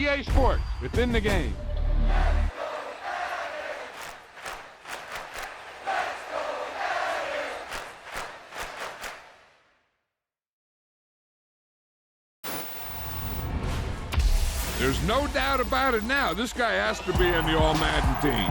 EA Sports, within the game. There's no doubt about it now. This guy has to be in the All-Madden team.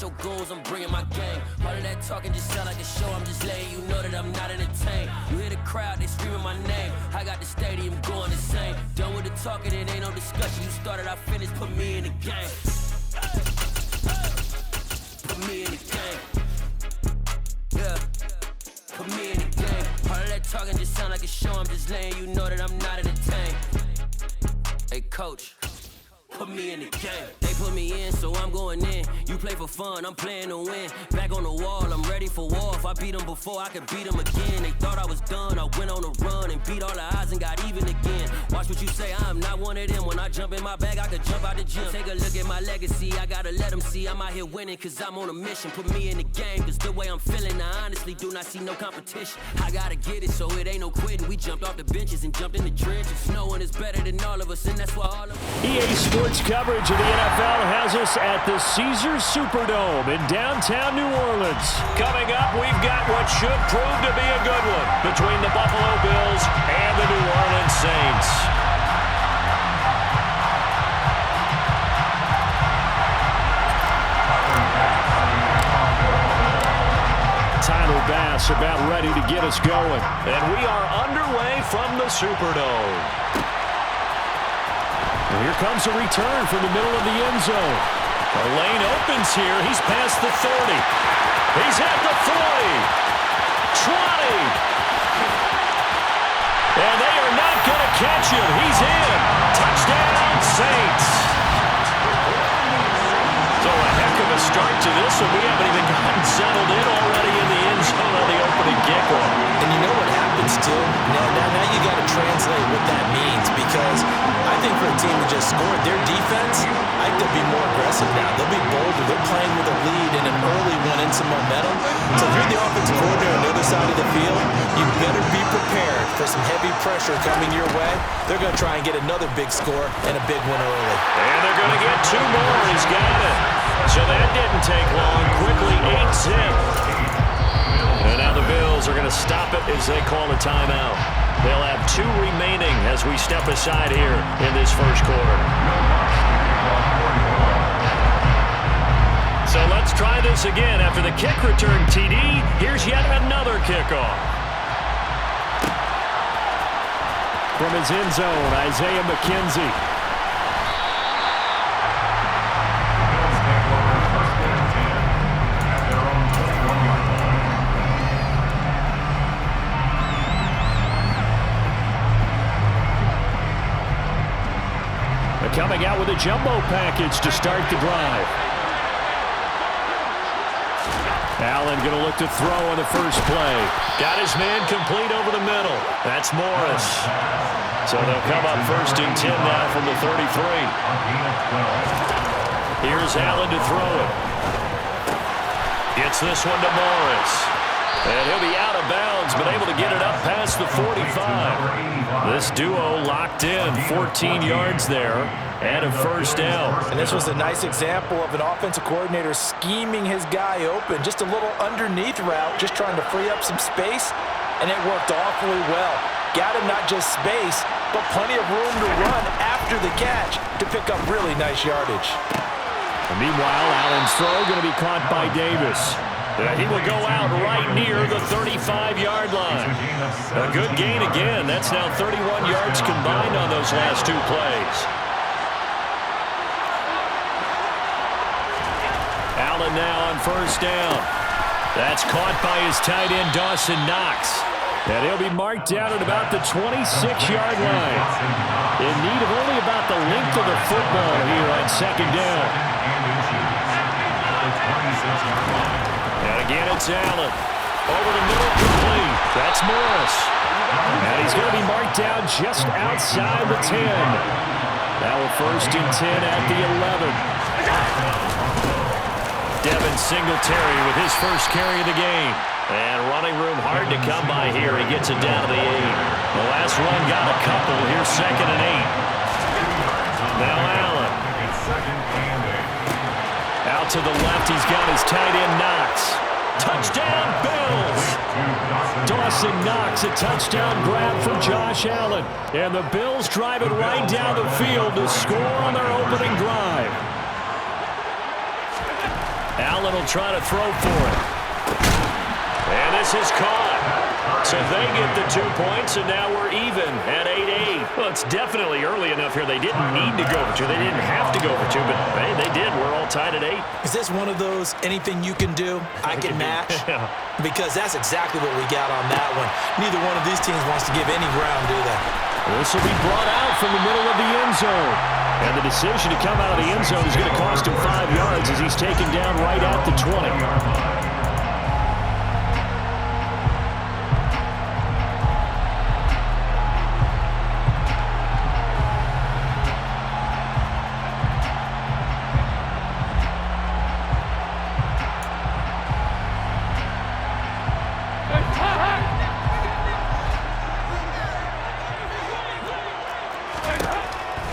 Your goals, I'm bringing my game. All of that talking just sound like a show. I'm just letting you know that I'm not entertained. You hear the crowd, they screaming my name. I got the stadium going insane. Done with the talking, it ain't no discussion. You started, I finished, put me in the game. Put me in the game. Yeah. Put me in the game. All of that talking just sound like a show. I'm just letting you know that I'm not entertained. Hey, coach. Put me in the game. They put me in, so I'm going in. You play for fun, I'm playing to win. Back on the wall, I'm ready for war. If I beat them before, I could beat them again. They thought I was done, I went on a run and beat all the odds and got even again. Watch what you say, I'm not one of them. When I jump in my bag, I could jump out the gym. Take a look at my legacy, I gotta let them see I'm out here winning, cause I'm on a mission. Put me in the game, cause the way I'm feeling, I honestly do not see no competition. I gotta get it, so it ain't no quitting. We jumped off the benches and jumped in the trenches. No one is better than all of us, and that's why all of us. EA Sports coverage of the NFL has us at the Caesars Superdome in downtown New Orleans. Coming up, we've got what should prove to be a good one between the Buffalo Bills and the New Orleans Saints. Tyler Bass about ready to get us going. And we are underway from the Superdome. And here comes a return from the middle of the end zone. A lane opens here. He's past the 30. He's at the 40. 20. And they are not going to catch him. He's in. Touchdown, Saints. So a heck of a start to this, and we haven't even gotten settled in already in the end zone on the opening kickoff. And you know what happens, too? Now you got to translate what that means, because I think for a team to just score their defense, I think they'll be more aggressive now. They'll be bolder. They're playing with a lead and an early one and some momentum. So if you're the offensive coordinator on the other side of the field, you better be prepared for some heavy pressure coming your way. They're going to try and get another big score and a big one early. And they're going to get two more. He's got it. So that didn't take long. Quickly 8-zip. And now the Bills are going to stop it as they call a timeout. They'll have 2 remaining as we step aside here in this first quarter. So let's try this again. After the kick return TD, here's yet another kickoff. From his end zone, Isaiah McKenzie. Coming out with a jumbo package to start the drive. Allen going to look to throw on the first play. Got his man complete over the middle. That's Morris. So they'll come up 1st and 10 now from the 33. Here's Allen to throw it. Gets this one to Morris. And he'll be out of bounds, but able to get it up past the 45. This duo locked in, 14 yards there, and a first down. And this was a nice example of an offensive coordinator scheming his guy open. Just a little underneath route, just trying to free up some space, and it worked awfully well. Got him not just space, but plenty of room to run after the catch to pick up really nice yardage. And meanwhile, Allen's throw going to be caught by Davis. He will go out right near the 35-yard line. A good gain again. That's now 31 yards combined on those last 2 plays. Allen now on first down. That's caught by his tight end, Dawson Knox. And he'll be marked down at about the 26-yard line. In need of only about the length of the football here on 2nd down. And again, it's Allen. Over the middle, complete. That's Morris. And he's going to be marked down just outside the 10. Now a 1st and 10 at the 11. Devin Singletary with his first carry of the game. And running room hard to come by here. He gets it down to the 8. The last run got a couple. Here's 2nd and 8. Now Allen. Out to the left, he's got his tight end Knox. Touchdown, Bills! Dawson Knox, a touchdown grab for Josh Allen. And the Bills drive it right down the field to score on their opening drive. Allen will try to throw for it. And this is caught. So they get the 2 points, and now we're even at 8-8. Well, it's definitely early enough here. They didn't need to go for 2. They didn't have to go for 2, but hey, they did. We're all tied at 8. Is this one of those anything you can do, I can match? Yeah. Because that's exactly what we got on that one. Neither one of these teams wants to give any ground, do they? This will be brought out from the middle of the end zone. And the decision to come out of the end zone is going to cost him 5 yards as he's taken down right at the 20.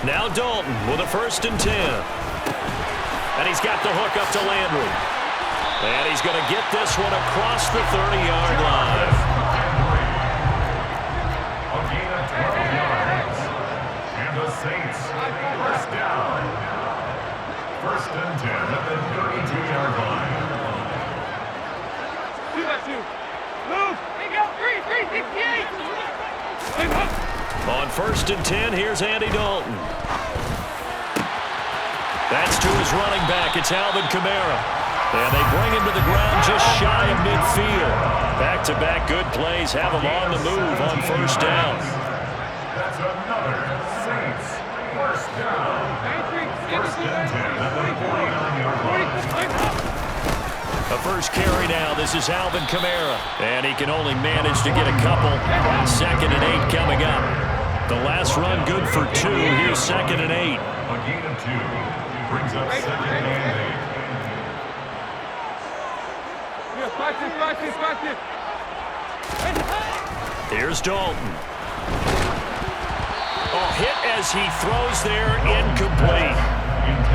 Now Dalton with a 1st and 10. And he's got the hook up to Landry. And he's going to get this one across the 30-yard line. A gain of 12 yards. And the Saints, 1st down. 1st and 10 at the 32-yard line. 2-2. Move. There you go. 3-3-68. On 1st and 10, here's Andy Dalton. That's to his running back. It's Alvin Kamara. And they bring him to the ground just shy of midfield. Back-to-back good plays have him on the move on 1st down. That's another Saints 1st down. 1st and 10 at the 49-yard line. A first carry now. This is Alvin Kamara. And he can only manage to get a couple. 2nd and 8 coming up. The last run good for 2. Here's 2nd and 8. A gain of 2 brings up 2nd and 8. Here's Dalton. Oh, hit as he throws there, incomplete.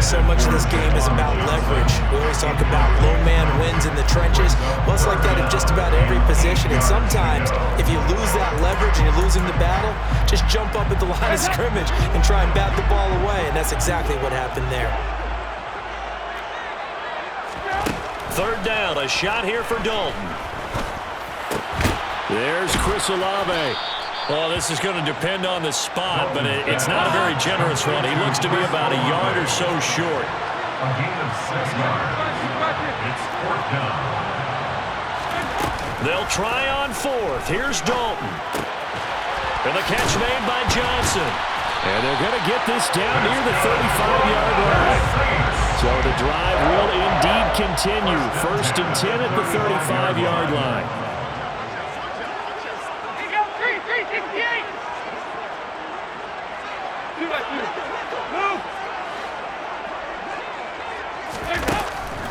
So much of this game is about leverage. We always talk about low man wins in the trenches. Well, it's like that in just about every position. And sometimes, if you lose that leverage and you're losing the battle, just jump up at the line of scrimmage and try and bat the ball away. And that's exactly what happened there. 3rd down, a shot here for Dalton. There's Chris Olave. Well, this is going to depend on the spot, but it's not a very generous one. He looks to be about a yard or so short. A gain of 6 yards. It's 4th down. They'll try on 4th. Here's Dalton. And the catch made by Johnson. And they're going to get this down near the 35-yard line. So the drive will indeed continue. 1st and 10 at the 35-yard line.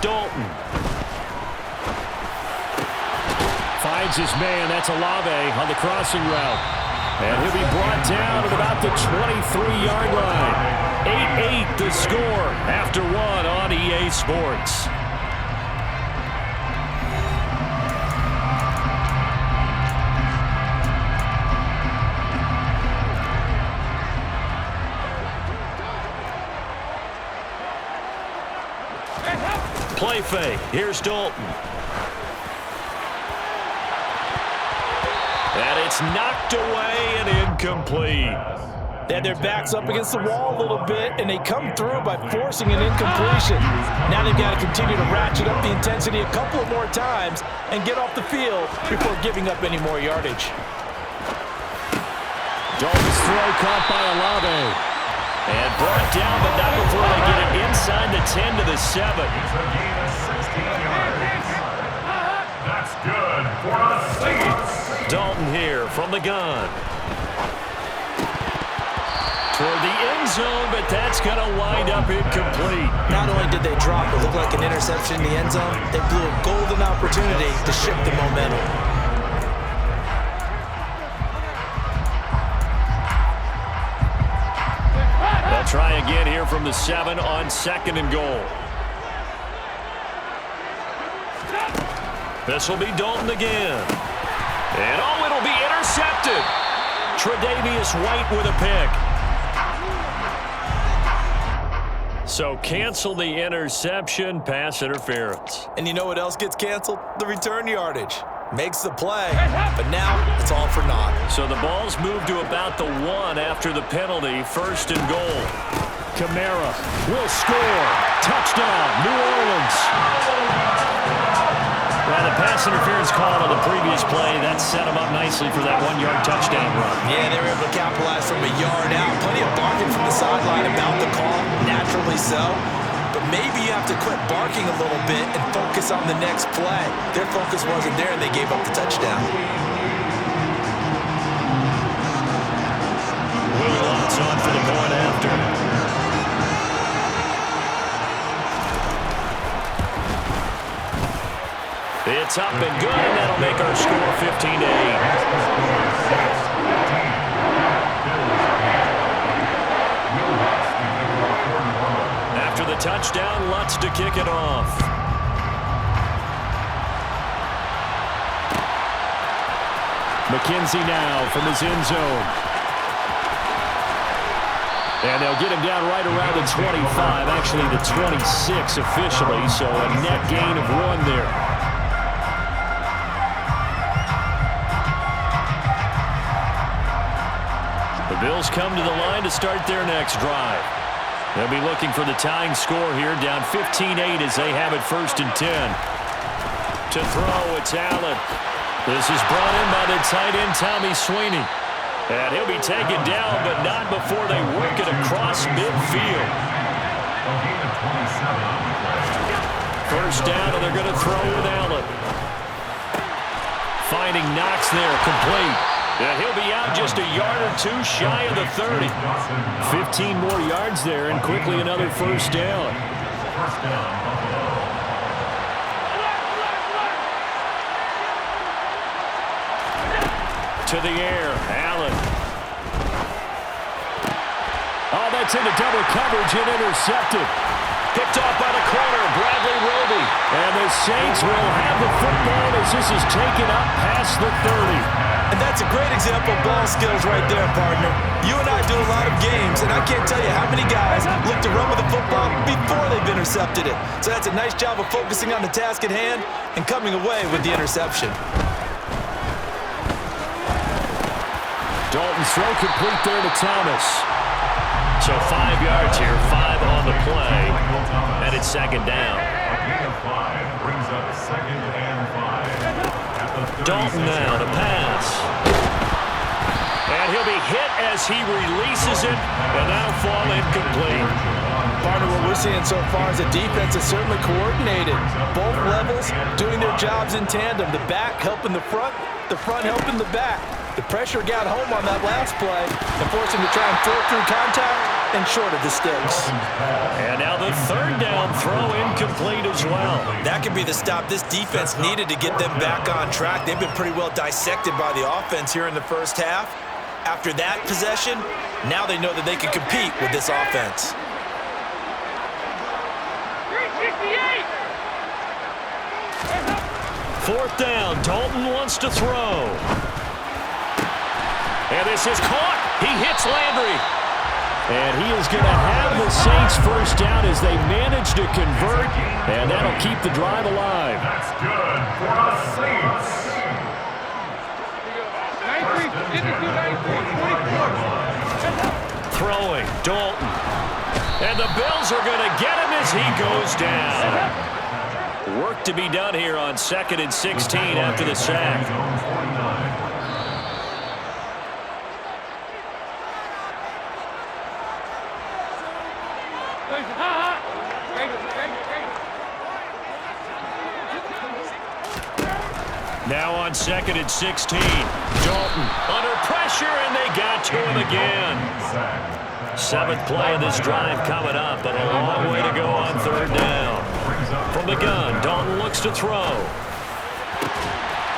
Dalton finds his man. That's Olave on the crossing route. And he'll be brought down at about the 23-yard line. 8-8 the score after 1 on EA Sports. Play fake. Here's Dalton. And it's knocked away and incomplete. They had their backs up against the wall a little bit, and they come through by forcing an incompletion. Now they've got to continue to ratchet up the intensity a couple of more times and get off the field before giving up any more yardage. Dalton's throw caught by Olave. And brought down, but not before they get it inside the 10 to the 7. It's a gain of 16. yards. That's good for the Saints. Dalton here from the gun. Toward the end zone, but that's going to wind up incomplete. Not only did they drop what looked like an interception in the end zone, they blew a golden opportunity to shift the momentum. They'll try again here from the 7 on 2nd and goal. This will be Dalton again. And oh, it'll be intercepted. Tre'Davious White with a pick. So cancel the interception, pass interference. And you know what else gets canceled? The return yardage. Makes the play, but now it's all for naught. So the ball's moved to about the 1 after the penalty, 1st and goal. Kamara will score. Touchdown, New Orleans. Well, the pass interference call on the previous play, that set him up nicely for that 1-yard touchdown run. Yeah, they were able to capitalize from a yard out. Plenty of barking from the sideline about the call, naturally so. But maybe you have to quit barking a little bit and focus on the next play. Their focus wasn't there, and they gave up the touchdown. Will Lutz on for the point after. It's up and good, and that'll make our score 15-8. After the touchdown, Lutz to kick it off. McKenzie now from his end zone. And they'll get him down right around the 25, actually the 26 officially, so a net gain of 1 there. The Bills come to the line to start their next drive. They'll be looking for the tying score here, down 15-8 as they have it 1st and 10. To throw, it's Allen. This is brought in by the tight end, Tommy Sweeney. And he'll be taken down, but not before they work it across midfield. 1st down, and they're going to throw with Allen. Finding Knox there, complete. Yeah, he'll be out just a yard or 2 shy of the 30. 15 more yards there, and quickly another 1st down. To the air, Allen. Oh, that's into double coverage and intercepted. Picked off by the corner, Bradley Roby. And the Saints will have the football as this is taken up past the 30. And that's a great example of ball skills right there, partner. You and I do a lot of games, and I can't tell you how many guys look to run with the football before they've intercepted it. So that's a nice job of focusing on the task at hand and coming away with the interception. Dalton's throw complete there to Thomas. So 5 yards here, 5 on the play, and it's 2nd down. A gain of 5 brings up 2nd and 5. Dalton now to pass. And he'll be hit as he releases it, and that'll fall incomplete. Partner, what we're seeing so far is the defense is certainly coordinated. Both levels doing their jobs in tandem. The back helping the front helping the back. The pressure got home on that last play and forced him to try and throw through contact and short of the sticks. And now the 3rd down throw incomplete as well. That could be the stop this defense needed to get them back on track. They've been pretty well dissected by the offense here in the 1st half. After that possession, now they know that they can compete with this offense. 4th down, Dalton wants to throw. And this is caught. He hits Landry. And he is going to have the Saints 1st down as they manage to convert, and that'll keep the drive alive. That's good for the Saints. Throwing, Dalton. And the Bills are going to get him as he goes down. Work to be done here on 2nd and 16 after the sack. Now on 2nd and 16. Dalton under pressure, and they got to him again. 7th play of this drive coming up, but a long way to go on 3rd down. From the gun, Dalton looks to throw.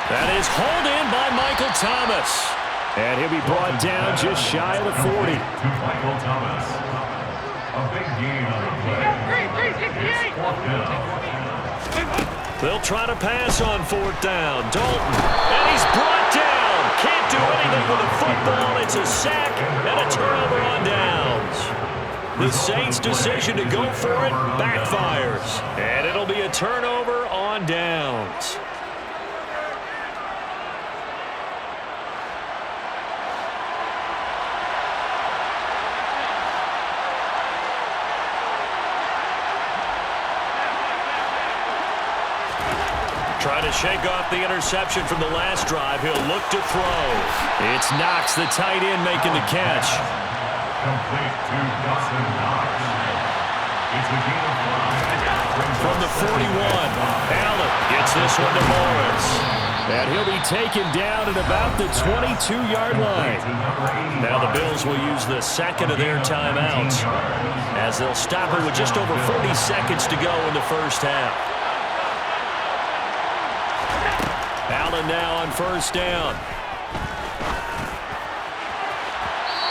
That is hauled in by Michael Thomas. And he'll be brought down just shy of the 40. Michael Thomas. A big gain on the play. It's 4th down. They'll try to pass on 4th down. Dalton, and he's brought down. Can't do anything with a football. It's a sack and a turnover on downs. The Saints' decision to go for it backfires. And it'll be a turnover on downs. Trying to shake off the interception from the last drive. He'll look to throw. It's Knox, the tight end, making the catch. Complete to Dawson Knox. It's a gain of 5. From the 41, Allen gets this one to Morris. And he'll be taken down at about the 22-yard line. Now the Bills will use the 2nd of their timeouts, as they'll stop it with just over 40 seconds to go in the first half. Allen now on 1st down.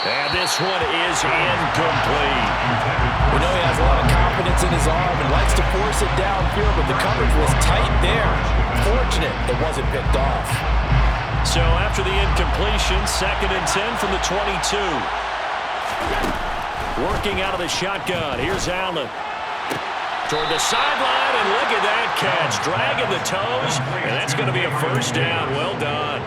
And this one is incomplete. We know he has a lot of confidence in his arm and likes to force it downfield, but the coverage was tight there. Fortunate it wasn't picked off. So after the incompletion, 2nd and 10 from the 22. Working out of the shotgun. Here's Allen. Toward the sideline, and look at that catch. Dragging the toes, and that's going to be a 1st down. Well done.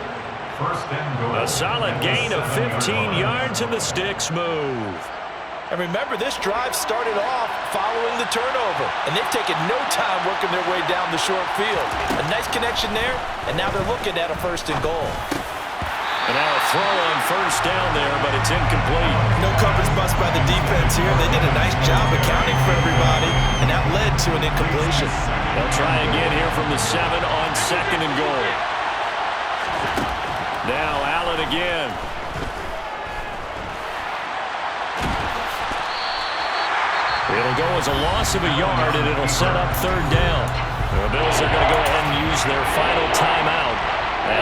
A solid gain of 15 yards, and the sticks move. And remember, this drive started off following the turnover, and they've taken no time working their way down the short field. A nice connection there, and now they're looking at a 1st and goal. And now a throw on 1st down there, but it's incomplete. No coverage bust by the defense here. They did a nice job accounting for everybody, and that led to an incompletion. They'll try again here from the 7 on 2nd and goal. Now Allen again. It'll go as a loss of a yard, and it'll set up 3rd down. The Bills are going to go ahead and use their final timeout,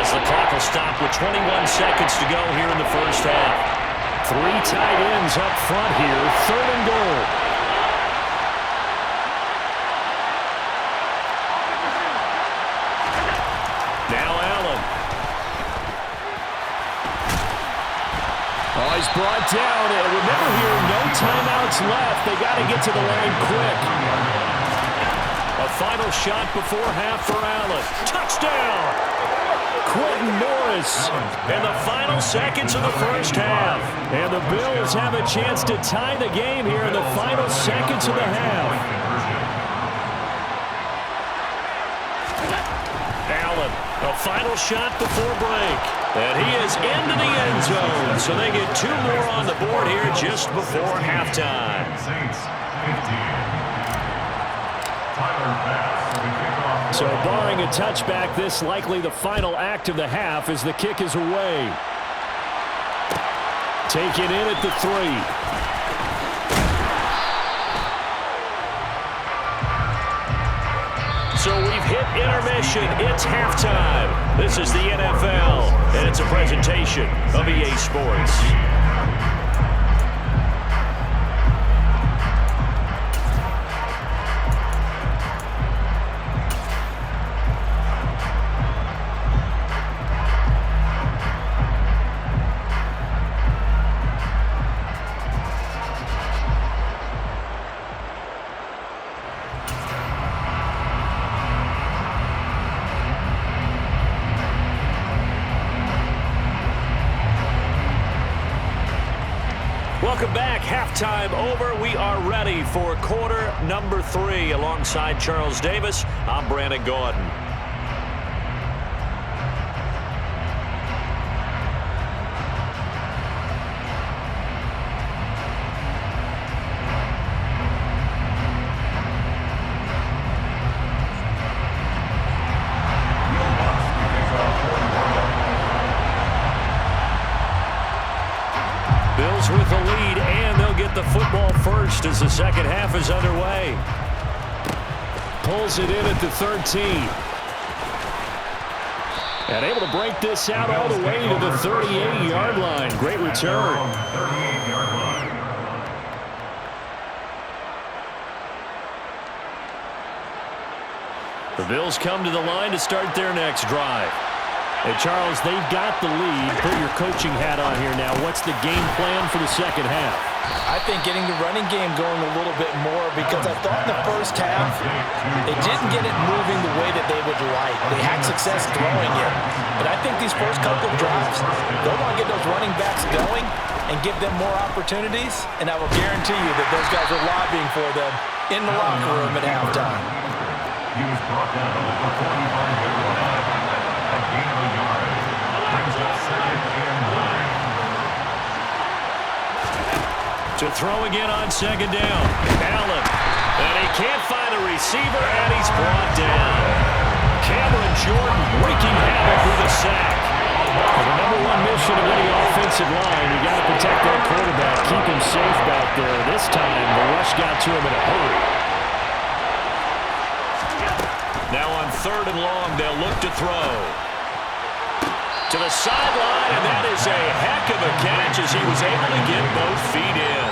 as the clock will stop with 21 seconds to go here in the first half. 3 tight ends up front here, 3rd and goal. Now Allen. Oh, he's brought down, and remember here, no timeouts left. They got to get to the line quick. A final shot before half for Allen. Touchdown! Quentin Morris in the final seconds of the first half. And the Bills have a chance to tie the game here in the final seconds of the half. Allen, a final shot before break. And he is into the end zone. So they get 2 more on the board here just before halftime. So barring a touchback, this likely the final act of the half as the kick is away. Taken in at the 3. So we've hit intermission. It's halftime. This is the NFL, and it's a presentation of EA Sports. Welcome back. Halftime over. We are ready for quarter number 3. Alongside Charles Davis, I'm Brandon Gordon. the football first as the second half is underway. Pulls it in at the 13. And able to break this out all the way to the 38-yard line. Great return. 38-yard line. The Bills come to the line to start their next drive. Hey, Charles, they've got the lead. Put your coaching hat on here now. What's the game plan for the second half? I think getting the running game going a little bit more, because I thought in the first half they didn't get it moving the way that they would like. They had success throwing it. But I think these first couple of drives, they'll want to get those running backs going and give them more opportunities. And I will guarantee you that those guys are lobbying for them in the locker room at halftime. He was brought down at the 45-yard line. A gain of a yard. Brings up second and 9. To throw again on second down. Allen. And he can't find a receiver, and he's brought down. Cameron Jordan wreaking havoc with a sack. Well, the number one mission of any offensive line, you got to protect that quarterback, keep him safe back there. This time, the rush got to him in a hurry. Now on 3rd and long, they'll look to throw. To the sideline, and that is a heck of a catch as he was able to get both feet in.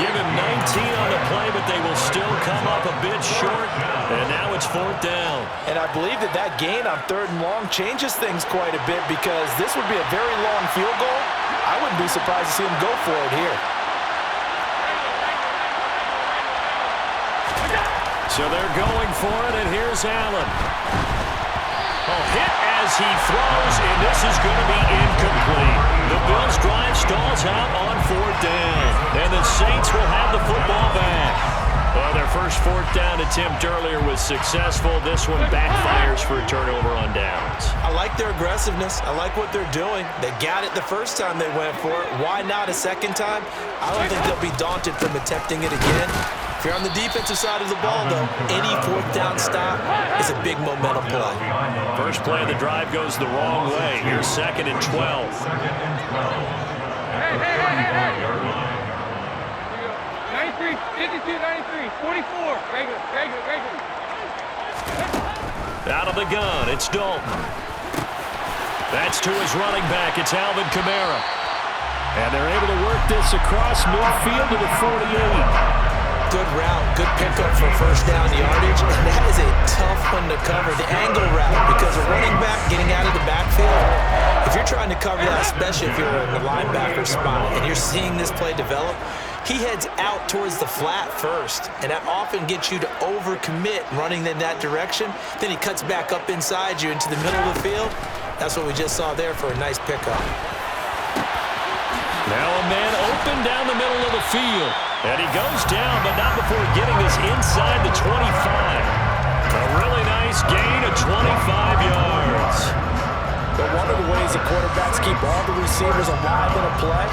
Give him 19 on the play, but they will still come up a bit short, and now it's 4th down. And I believe that that gain on 3rd and long changes things quite a bit, because this would be a very long field goal. I wouldn't be surprised to see him go for it here. So they're going for it, and here's Allen. Hit as he throws, and this is going to be incomplete. The Bills' drive stalls out on 4th down, and the Saints will have the football back. Well, their first 4th down attempt earlier was successful. This one backfires for a turnover on downs. I like their aggressiveness. I like what they're doing. They got it the first time they went for it. Why not a second time? I don't think they'll be daunted from attempting it again. If you're on the defensive side of the ball, though, any 4th down stop is a big momentum play. First play of the drive goes the wrong way. Here's 2nd and 12. 2nd and 12. At the 35-yard line. 93, 52, 93, 44. Regular. Out of the gun, it's Dalton. That's to his running back. It's Alvin Kamara. And they're able to work this across midfield to the 48. Good route, good pickup for first down yardage, and that is a tough one to cover, the angle route, because a running back getting out of the backfield, if you're trying to cover that, especially if you're in the linebacker spot and you're seeing this play develop, he heads out towards the flat first, and that often gets you to overcommit running in that direction. Then he cuts back up inside you into the middle of the field. That's what we just saw there for a nice pickup. Now a man open down the middle of the field. And he goes down, but not before getting us inside the 25. A really nice gain of 25 yards. But one of the ways that quarterbacks keep all the receivers alive in a play,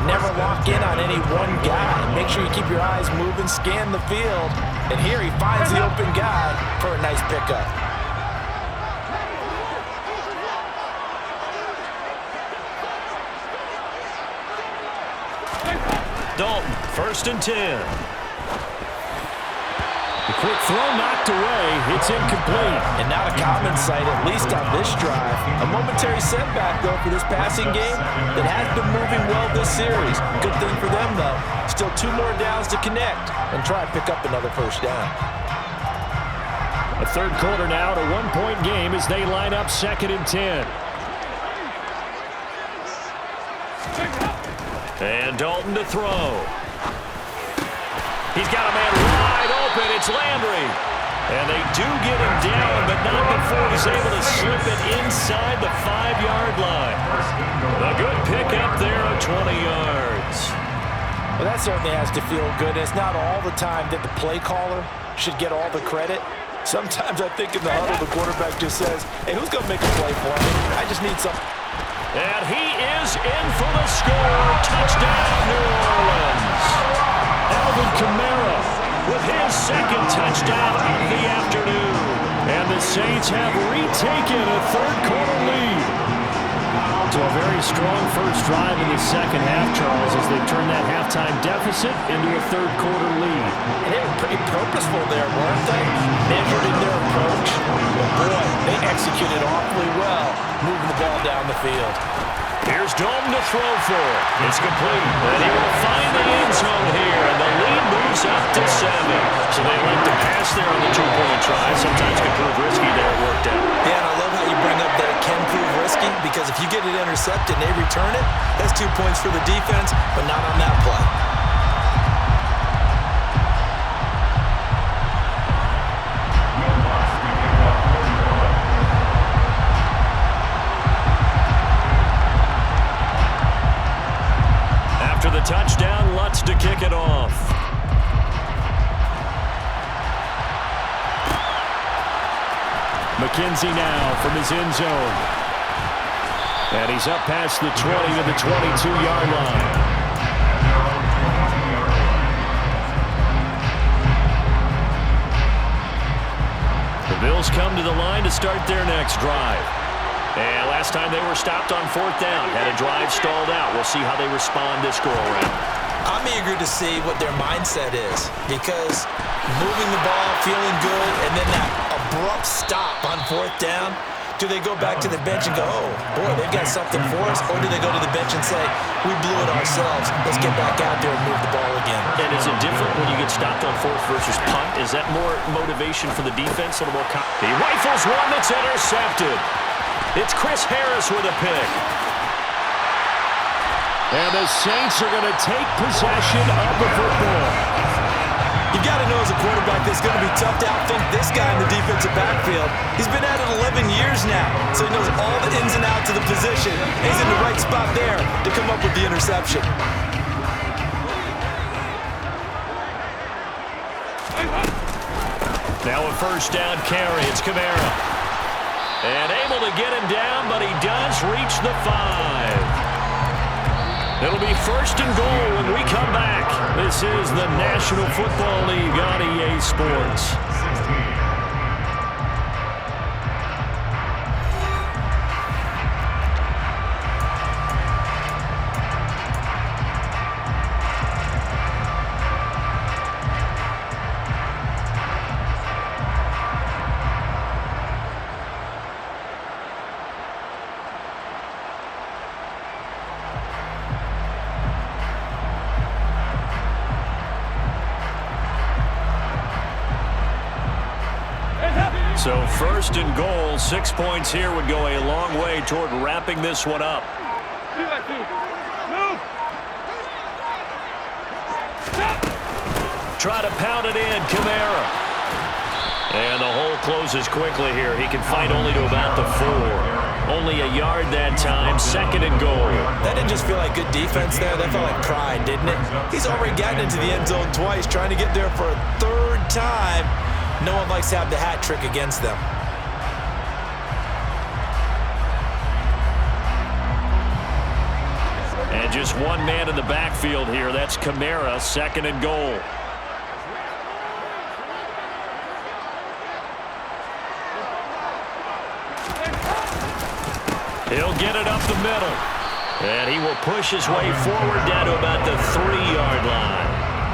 never lock in on any one guy. Make sure you keep your eyes moving, scan the field. And here he finds the open guy for a nice pickup. Dalton, 1st and 10. The quick throw knocked away. It's incomplete. And not a common sight, at least on this drive. A momentary setback, though, for this passing game that has been moving well this series. Good thing for them, though. Still 2 more downs to connect and try and pick up another first down. A 3rd quarter now, a 1-point game as they line up 2nd and 10. And Dalton to throw. He's got a man wide open. It's Landry. And they do get him down, but not before he's able to slip it inside the 5-yard line. A good pickup there of 20 yards. Well, that certainly has to feel good. It's not all the time that the play caller should get all the credit. Sometimes I think in the huddle, the quarterback just says, hey, who's going to make a play for me? I just need some. And he is in for the score. Touchdown, New Orleans. Alvin Kamara with his 2nd touchdown of the afternoon. And the Saints have retaken a 3rd quarter lead. So a very strong first drive in the second half, Charles, as they turn that halftime deficit into a third-quarter lead. And they were pretty purposeful there, weren't they? Measured in their approach. But boy, they executed awfully well, moving the ball down the field. Here's Dalton to throw for. It's complete. And he will find the end zone here, and the lead moves up to 7. So they like to pass there on the two-point try. Sometimes can prove risky there. It worked out. Yeah, and I love how you bring up that it can prove risky, because if you get it intercepted and they return it, that's 2 points for the defense, but not on that play. After the touchdown, Lutz to kick it off. McKenzie now from his end zone. And he's up past the 20 to the 22-yard line. The Bills come to the line to start their next drive. And last time they were stopped on 4th down, had a drive stalled out. We'll see how they respond this go-around. I'm eager to see what their mindset is, because moving the ball, feeling good, and then that abrupt stop on 4th down, do they go back to the bench and go, oh, boy, they've got something for us, or do they go to the bench and say, we blew it ourselves, let's get back out there and move the ball again? And is it different when you get stopped on 4th versus punt? Is that more motivation for the defense? A little more he rifles one that's intercepted. It's Chris Harris with a pick. And the Saints are going to take possession of the football. You got to know as a quarterback that it's going to be tough to outthink this guy in the defensive backfield. He's been at it 11 years now, so he knows all the ins and outs of the position. He's in the right spot there to come up with the interception. Now a first down carry. It's Kamara. And able to get him down, but he does reach the 5. It'll be first and goal when we come back. This is the National Football League on EA Sports. So first and goal, 6 points here would go a long way toward wrapping this one up. Try to pound it in, Kamara. And the hole closes quickly here. He can fight only to about the 4. Only a yard that time, second and goal. That didn't just feel like good defense there. That felt like pride, didn't it? He's already gotten into the end zone twice, trying to get there for a 3rd time. No one likes to have the hat trick against them. And just one man in the backfield here. That's Kamara, second and goal. He'll get it up the middle. And he will push his way forward down to about the 3-yard line.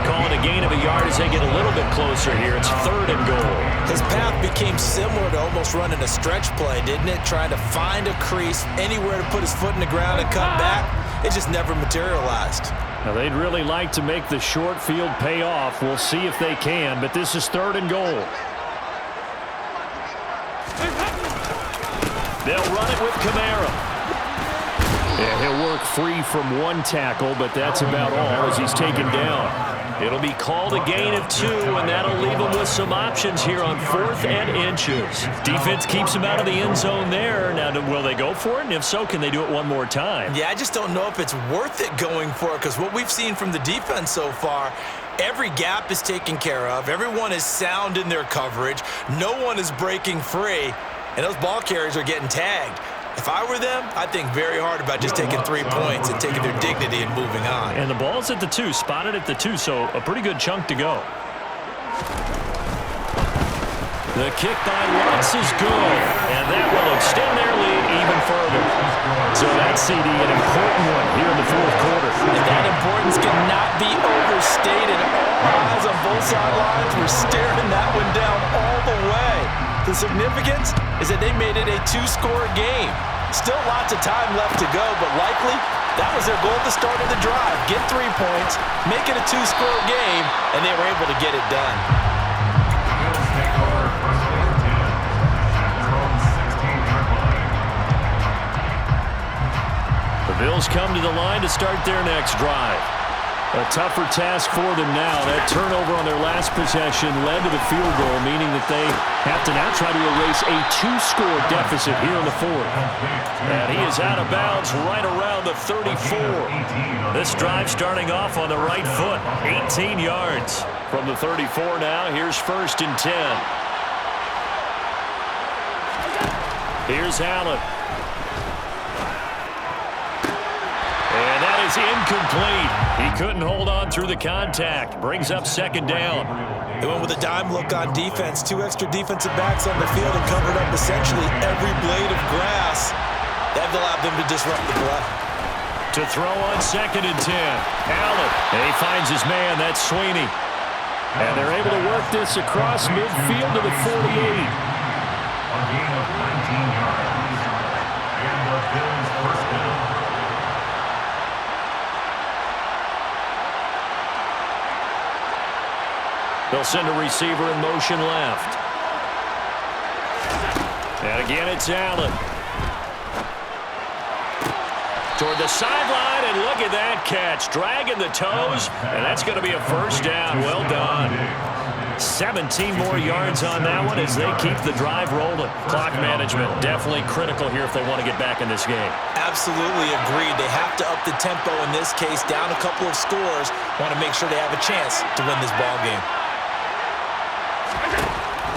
Calling a gain of a yard as they get a little bit closer here. It's third and goal. His path became similar to almost running a stretch play, didn't it? Trying to find a crease, anywhere to put his foot in the ground and cut back. It just never materialized. Now, they'd really like to make the short field pay off. We'll see if they can, but this is third and goal. They'll run it with Kamara. Yeah, he'll work free from one tackle, but that's about all as he's taken down. It'll be called a gain of 2, and that'll leave him with some options here on 4th and inches. Defense keeps him out of the end zone there. Now, will they go for it? And if so, can they do it one more time? Yeah, I just don't know if it's worth it going for it, because what we've seen from the defense so far, every gap is taken care of. Everyone is sound in their coverage. No one is breaking free, and those ball carriers are getting tagged. If I were them, I'd think very hard about just taking 3 points and taking their dignity and moving on. And the ball's at the 2, spotted at the 2, so a pretty good chunk to go. The kick by Lutz is good, and that will extend their lead even further. So that CD, an important one here in the fourth quarter. And that importance cannot be overstated. All eyes on both sidelines were staring that one down all the way. The significance is that they made it a two-score game. Still lots of time left to go, but likely that was their goal at the start of the drive. Get 3 points, make it a two-score game, and they were able to get it done. Bills take over first and 10 at their own 16-yard line. The Bills come to the line to start their next drive. A tougher task for them now. That turnover on their last possession led to the field goal, meaning that they have to now try to erase a two-score deficit here in the fourth. And he is out of bounds right around the 34. This drive starting off on the right foot, 18 yards. From the 34 now, here's 1st and 10. Here's Allen. And that is incomplete. He couldn't hold on through the contact. Brings up 2nd down. They went with a dime look on defense. 2 extra defensive backs on the field and covered up essentially every blade of grass. That allowed them to disrupt the play. To throw on 2nd and 10. Allen. And he finds his man. That's Sweeney. And they're able to work this across midfield to the 48. A gain of 19 yards. And the Bills first down. They'll send a receiver in motion left. And again, it's Allen. Toward the sideline, and look at that catch. Dragging the toes, and that's going to be a 1st down. Well done. 17 more yards on that one as they keep the drive rolling. Clock management definitely critical here if they want to get back in this game. Absolutely agreed. They have to up the tempo in this case, down a couple of scores. Want to make sure they have a chance to win this ball game.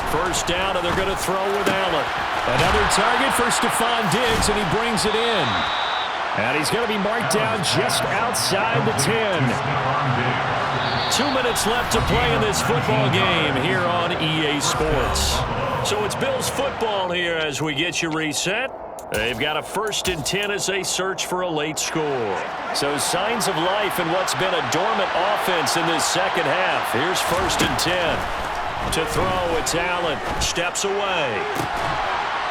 1st down, and they're going to throw with Allen. Another target for Stephon Diggs, and he brings it in. And he's going to be marked down just outside the 10. 2 minutes left to play in this football game here on EA Sports. So it's Bills football here as we get you reset. They've got a 1st and 10 as they search for a late score. So signs of life in what's been a dormant offense in this second half. Here's 1st and 10. To throw, it's Allen. Steps away.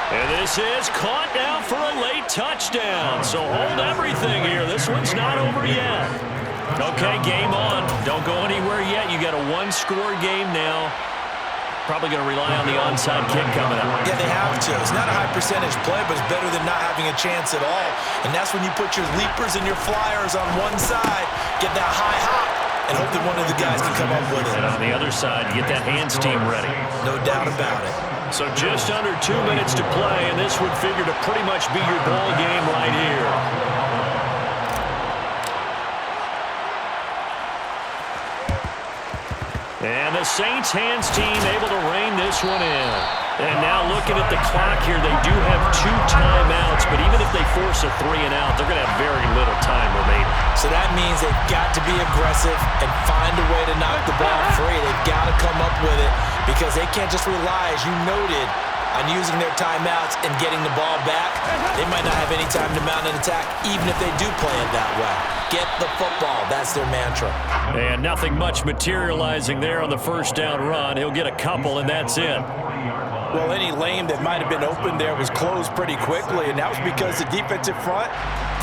And this is caught now for a late touchdown. So hold everything here. This one's not over yet. Okay, game on. Don't go anywhere yet. You got a 1-score game now. Probably going to rely on the onside kick coming up. Yeah, they have to. It's not a high percentage play, but it's better than not having a chance at all. And that's when you put your leapers and your flyers on one side, get that high hop, and hope that one of the guys can come up with it. And on the other side, you get that hands team ready. No doubt about it. So just under 2 minutes to play, and this would figure to pretty much be your ball game right here. And the Saints hands team able to rein this one in. And now looking at the clock here, they do have 2 timeouts, but even if they force a 3 and out, they're going to have very little time remaining. So that means they've got to be aggressive and find a way to knock the ball free. They've got to come up with it because they can't just rely, as you noted, on using their timeouts and getting the ball back. They might not have any time to mount an attack, even if they do play it that way. Get the football. That's their mantra. And nothing much materializing there on the 1st down run. He'll get a couple, and that's it. Well, any lane that might have been open there was closed pretty quickly, and that was because the defensive front,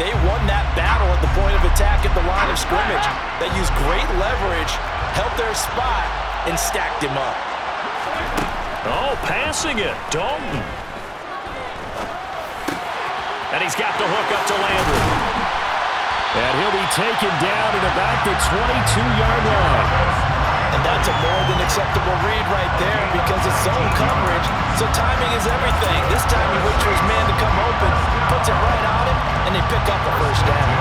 they won that battle at the point of attack at the line of scrimmage. They used great leverage, held their spot, and stacked him up. Oh, passing it. Dalton. And he's got the hook up to Landry. And he'll be taken down at about the 22-yard line. And that's a more than acceptable read right there because it's zone coverage, so timing is everything. This time he waits for his man to come open, puts it right on him, and they pick up a 1st down.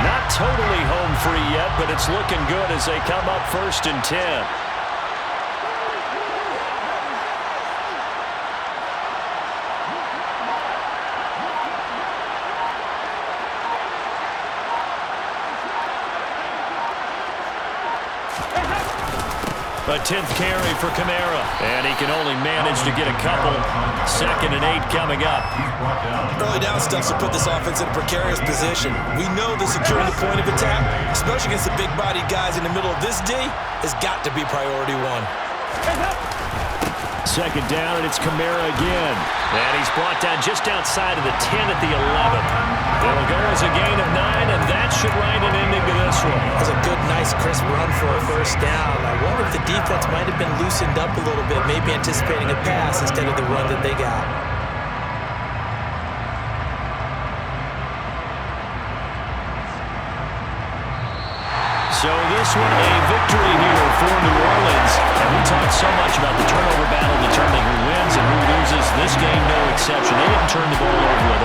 Not totally home free yet, but it's looking good as they come up 1st and 10. A 10th carry for Kamara. And he can only manage to get a couple. 2nd and 8 coming up. Early down stuff to put this offense in a precarious position. We know the securing the point of attack, especially against the big-bodied guys in the middle of this D, has got to be priority one. 2nd down, and it's Kamara again. And he's brought down just outside of the 10 at the 11. It'll go as a gain of 9, and that should write an ending to this one. That was a good, nice, crisp run for a first down. I wonder if the defense might have been loosened up a little bit, maybe anticipating a pass instead of the run that they got. So this one, a victory here for New Orleans. And we talked so much about the turnover battle determining who wins and who loses. This game, no exception. They didn't turn the ball over at